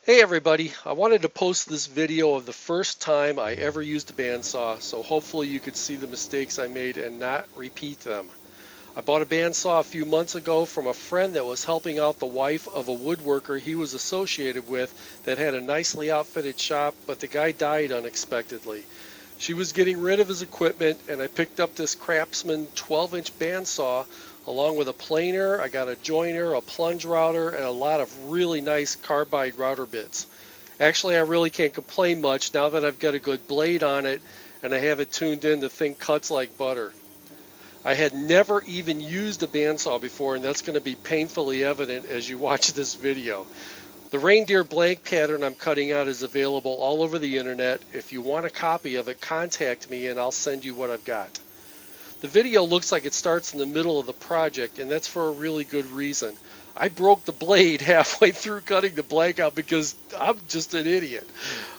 Hey everybody, I wanted to post this video of the first time I ever used a bandsaw, so hopefully you could see the mistakes I made and not repeat them. I bought a bandsaw a few months ago from a friend that was helping out the wife of a woodworker he was associated with that had a nicely outfitted shop, but the guy died unexpectedly. She was getting rid of his equipment, and I picked up this Craftsman 12-inch bandsaw along with a planer. I got a joiner, a plunge router, and a lot of really nice carbide router bits. Actually, I really can't complain much now that I've got a good blade on it and I have it tuned in to think cuts like butter. I had never even used a bandsaw before, and that's going to be painfully evident as you watch this video. The reindeer blank pattern I'm cutting out is available all over the internet. If you want a copy of it, contact me and I'll send you what I've got. The video looks like it starts in the middle of the project, and that's for a really good reason. I broke the blade halfway through cutting the blank out because I'm just an idiot.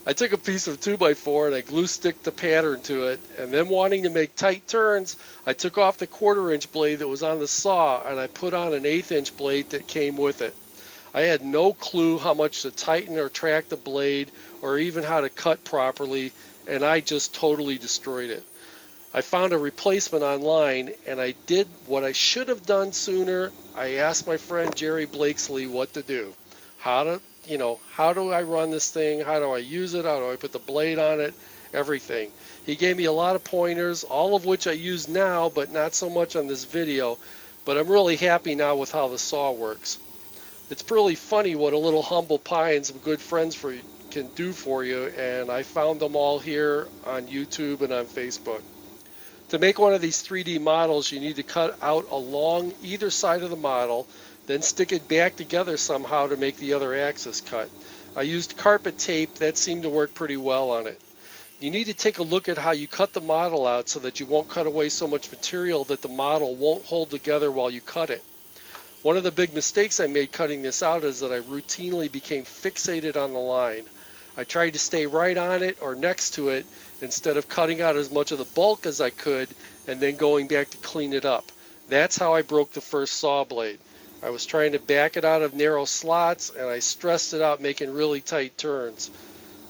I took a piece of 2x4 and I glue sticked the pattern to it, and then wanting to make tight turns, I took off the 1/4-inch blade that was on the saw and I put on an 1/8-inch blade that came with it. I had no clue how much to tighten or track the blade or even how to cut properly, and I just totally destroyed it. I found a replacement online, and I did what I should have done sooner. I asked my friend Jerry Blakesley what to do. How do I run this thing? How do I use it? How do I put the blade on it? Everything. He gave me a lot of pointers, all of which I use now, but not so much on this video. But I'm really happy now with how the saw works. It's really funny what a little humble pie and some good friends can do for you, and I found them all here on YouTube and on Facebook. To make one of these 3D models, you need to cut out along either side of the model, then stick it back together somehow to make the other axis cut. I used carpet tape. That seemed to work pretty well on it. You need to take a look at how you cut the model out so that you won't cut away so much material that the model won't hold together while you cut it. One of the big mistakes I made cutting this out is that I routinely became fixated on the line. I tried to stay right on it or next to it instead of cutting out as much of the bulk as I could and then going back to clean it up. That's how I broke the first saw blade. I was trying to back it out of narrow slots, and I stressed it out making really tight turns.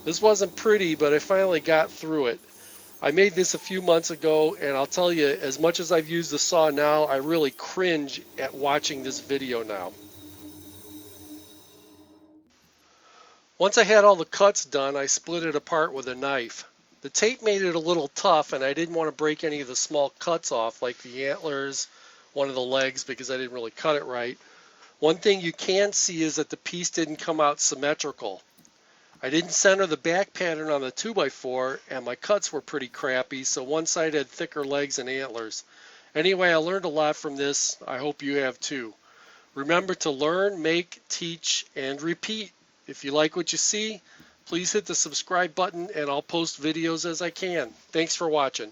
This wasn't pretty, but I finally got through it. I made this a few months ago, and I'll tell you, as much as I've used the saw now, I really cringe at watching this video now. Once I had all the cuts done, I split it apart with a knife. The tape made it a little tough, and I didn't want to break any of the small cuts off, like the antlers, one of the legs, because I didn't really cut it right. One thing you can see is that the piece didn't come out symmetrical. I didn't center the back pattern on the 2x4, and my cuts were pretty crappy, so one side had thicker legs and antlers. Anyway, I learned a lot from this. I hope you have too. Remember to learn, make, teach, and repeat. If you like what you see, please hit the subscribe button, and I'll post videos as I can. Thanks for watching.